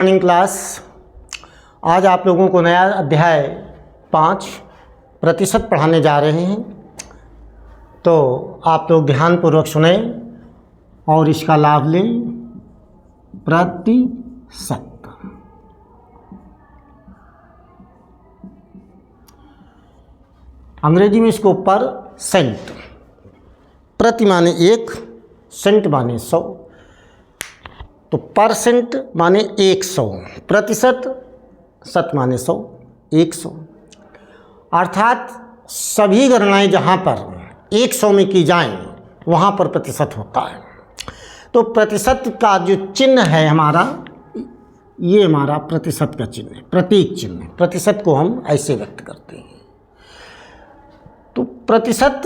Morning class. आज आप लोगों को नया अध्याय 5 प्रतिशत पढ़ाने जा रहे हैं, तो आप लोग ध्यानपूर्वक सुने और इसका लाभ लें। प्रतिशत, अंग्रेजी में इसको परसेंट। प्रति माने 1, सेंट माने 100, तो परसेंट माने 100, प्रतिशत शत माने 100, 100। अर्थात सभी गणनाएं जहाँ पर 100 में की जाएं वहाँ पर प्रतिशत होता है। तो प्रतिशत का जो चिन्ह है हमारा, ये हमारा प्रतिशत का चिन्ह है, प्रतीक चिन्ह है। प्रतिशत को हम ऐसे व्यक्त करते हैं। तो प्रतिशत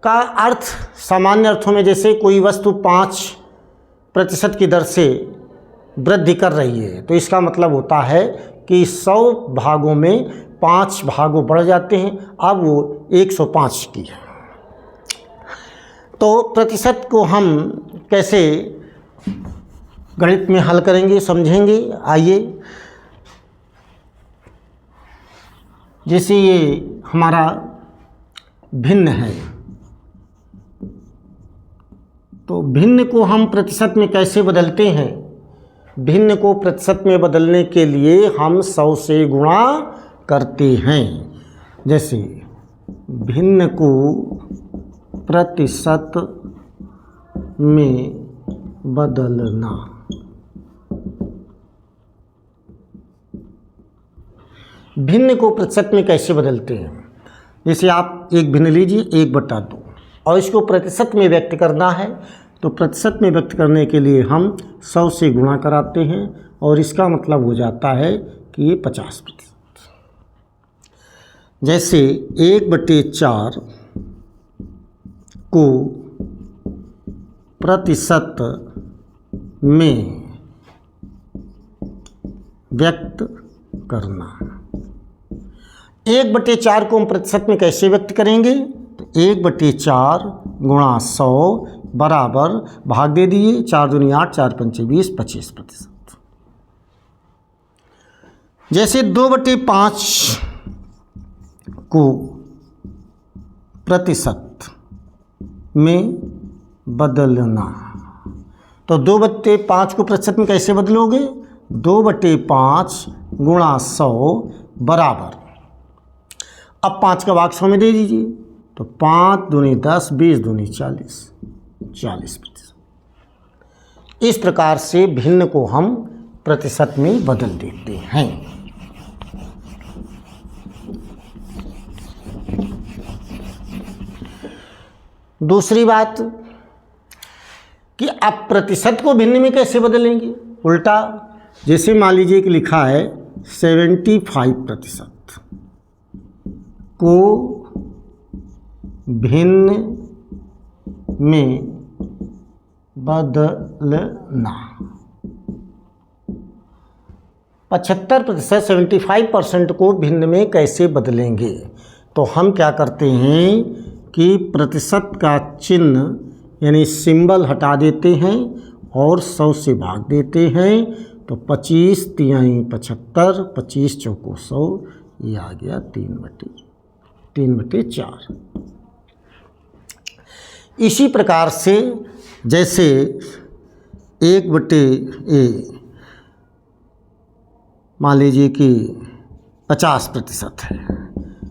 का अर्थ सामान्य अर्थों में, जैसे कोई वस्तु 5% की दर से वृद्धि कर रही है, तो इसका मतलब होता है कि 100 भागों में 5 भागों बढ़ जाते हैं, अब वो 105 की है। तो प्रतिशत को हम कैसे गणित में हल करेंगे, समझेंगे। आइए, जैसे ये हमारा भिन्न है, तो भिन्न को हम प्रतिशत में कैसे बदलते हैं। भिन्न को प्रतिशत में बदलने के लिए हम 100 से गुणा करते हैं। जैसे भिन्न को प्रतिशत में बदलना, भिन्न को प्रतिशत में कैसे बदलते हैं। जैसे आप एक भिन्न लीजिए, 1/2, और इसको प्रतिशत में व्यक्त करना है, तो प्रतिशत में व्यक्त करने के लिए हम 100 से गुणा कराते हैं, और इसका मतलब हो जाता है कि ये 50%। जैसे 1/4 को प्रतिशत में व्यक्त करना। 1/4 को हम प्रतिशत में कैसे व्यक्त करेंगे, तो 1/4 गुणा 100 बराबर भाग दे दिए, 4 दूनी 8, 4 पंचे 20, 25%। जैसे 2/5 को प्रतिशत में बदलना, तो 2/5 को प्रतिशत में कैसे बदलोगे, 2/5 गुणा 100 बराबर, अब 5 का भाग 100 में दे दीजिए, तो 5 दूनी 10, 20 दूनी 40, 40%। इस प्रकार से भिन्न को हम प्रतिशत में बदल देते हैं। दूसरी बात कि अब प्रतिशत को भिन्न में कैसे बदलेंगे, उल्टा। जैसे मान लीजिए कि लिखा है 75% को भिन्न में बदलना। 75%, 75% को भिन्न में कैसे बदलेंगे, तो हम क्या करते हैं कि प्रतिशत का चिन्ह यानी सिंबल हटा देते हैं और 100 से भाग देते हैं, तो 25 तिहाई 75, 25 चौको 100, ये आ गया 3/4। इसी प्रकार से जैसे 1/a मान लीजिए कि 50% है,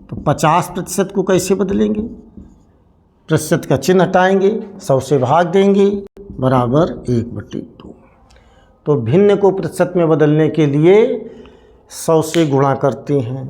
तो 50% को कैसे बदलेंगे, प्रतिशत का चिन्ह हटाएंगे, 100 से भाग देंगे, बराबर 1/2। तो भिन्न को प्रतिशत में बदलने के लिए 100 से गुणा करते हैं,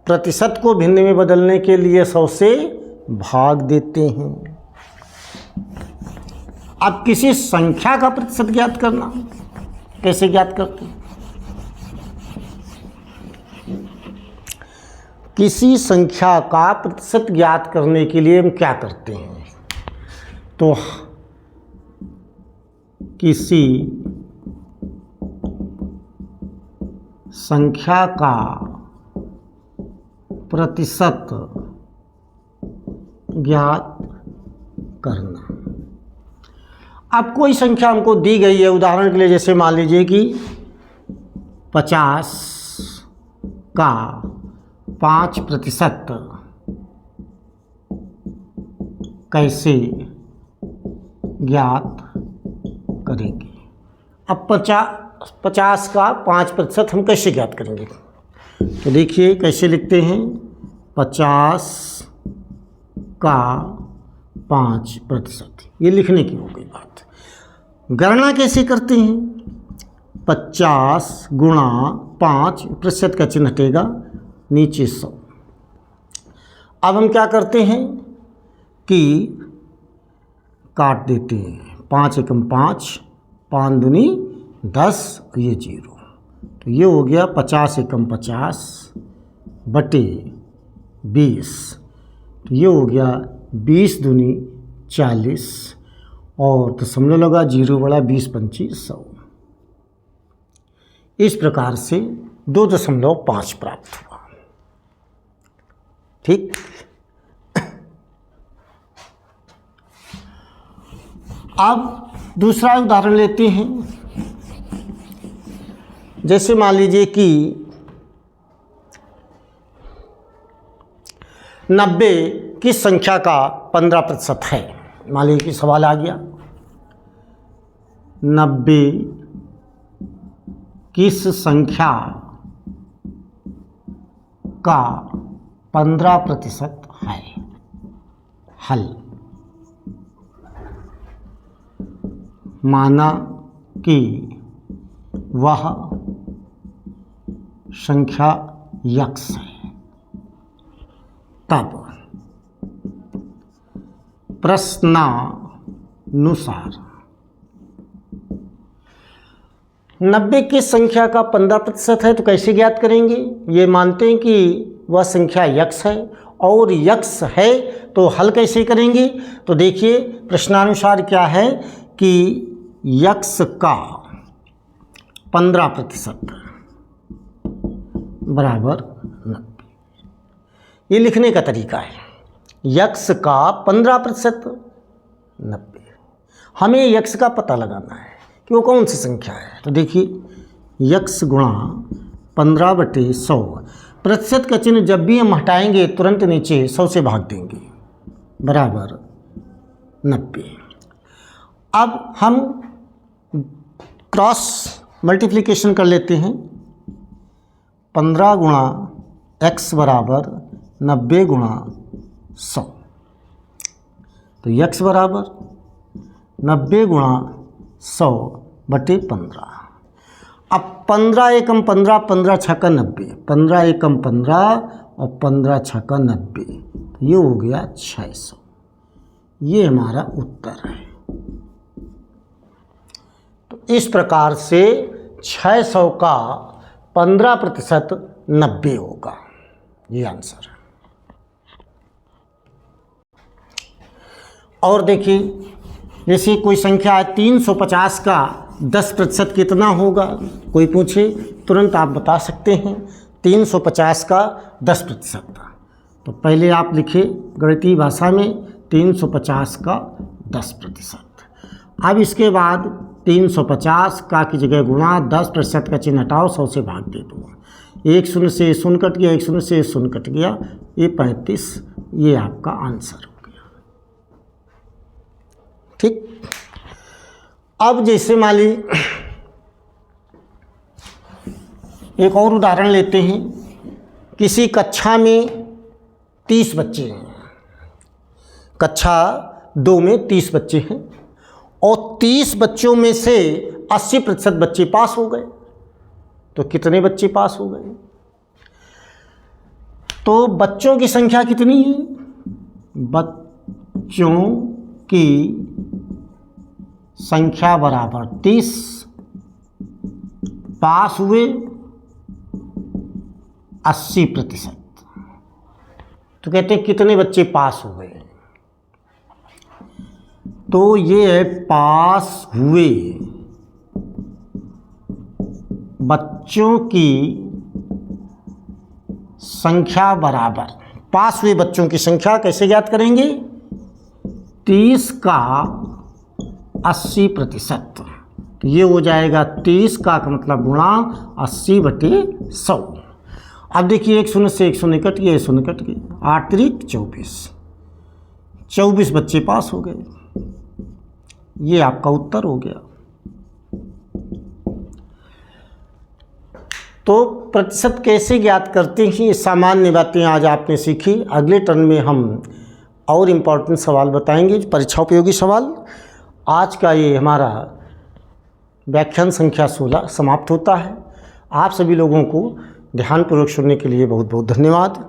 प्रतिशत को भिन्न में बदलने के लिए 100 से भाग देते हैं। अब किसी संख्या का प्रतिशत ज्ञात करना, कैसे ज्ञात करते हैं। किसी संख्या का प्रतिशत ज्ञात करने के लिए हम क्या करते हैं, तो किसी संख्या का प्रतिशत ज्ञात करना। अब कोई संख्या हमको दी गई है, उदाहरण के लिए जैसे मान लीजिए कि 50 का 5% कैसे ज्ञात करेंगे। अब 50 का 5% हम कैसे ज्ञात करेंगे, तो देखिए कैसे लिखते हैं। 50 का 5%, ये लिखने की हो गई बात। गणना कैसे करते हैं, 50 गुणा 5, प्रतिशत का चिन्ह हटेगा, नीचे 100। अब हम क्या करते हैं कि काट देते हैं, 5 एकम 5, 5 दूनी 10, ये 0, तो ये हो गया 50 एकम 50 बटे 20, तो ये हो गया 20 दूनी 40, और दशमलव लगा, 0 बड़ा 20 पंची 100। इस प्रकार से 2.5 प्राप्त हुआ। ठीक। अब दूसरा उदाहरण लेते हैं। जैसे मान लीजिए कि 90 किस संख्या का 15% है। मान लीजिए कि सवाल आ गया, 90 किस संख्या का 15% है। हल, माना कि वह संख्या x है, तब प्रश्नानुसार 90 की संख्या का 15% है, तो कैसे ज्ञात करेंगे। ये मानते हैं कि वह संख्या x है, और x है तो हल कैसे करेंगे। तो देखिए प्रश्नानुसार क्या है कि x का 15% बराबर 90। ये लिखने का तरीका है, x का 15% 90। हमें x का पता लगाना है कि वो कौन सी संख्या है। तो देखिए x गुणा 15/100, प्रतिशत का चिन्ह जब भी हम हटाएंगे तुरंत नीचे 100 से भाग देंगे, बराबर 90। अब हम क्रॉस मल्टीप्लिकेशन कर लेते हैं। 15 गुणा x बराबर 90 गुणा 100, तो x बराबर 90 गुणा 100 बटे 15। अब 15 एकम 15, 15 छक्का 90, 15 एकम 15 और 15 छक्का 90, तो ये हो गया 600। ये हमारा उत्तर है। तो इस प्रकार से 600 का 15% 90 होगा, ये आंसर है। और देखिए जैसे कोई संख्या है 350 का 10% कितना होगा, कोई पूछे तुरंत आप बता सकते हैं 350 का 10%। तो पहले आप लिखिए गणितीय भाषा में 350 का 10%। अब इसके बाद 350 का की जगह गुणा, 10% का चिन्ह हटाओ, 100 से भाग दे दो। 1 शून्य से 0 कट गया, 1 शून्य से 0 कट गया, ये 35, ये आपका आंसर हो गया। ठीक। अब जैसे मान ली एक और उदाहरण लेते हैं। किसी कक्षा में 30 बच्चे हैं, कक्षा 2 में 30 बच्चे हैं, और 30 बच्चों में से 80% बच्चे पास हो गए। तो कितने बच्चे पास हो गए, तो बच्चों की संख्या कितनी है, बच्चों की संख्या बराबर 30, पास हुए 80%। तो कहते हैं कितने बच्चे पास हुए, तो ये है पास हुए बच्चों की संख्या बराबर, पास हुए बच्चों की संख्या कैसे ज्ञात करेंगे, 30 का 80%, तो ये हो जाएगा 23 का मतलब गुणा 80/100। अब देखिए 1 शून्य से 1 शून्य कट गया, 1 शून्य कट गया, 8 त्रिक 24 बच्चे पास हो गए। ये आपका उत्तर हो गया। तो प्रतिशत कैसे ज्ञात करते हैं, ये सामान्य बातें आज आपने सीखी। अगले टर्न में हम और इम्पोर्टेंट सवाल बताएंगे, परीक्षा उपयोगी सवाल। आज का ये हमारा व्याख्यान संख्या 16 समाप्त होता है। आप सभी लोगों को ध्यानपूर्वक सुनने के लिए बहुत बहुत धन्यवाद।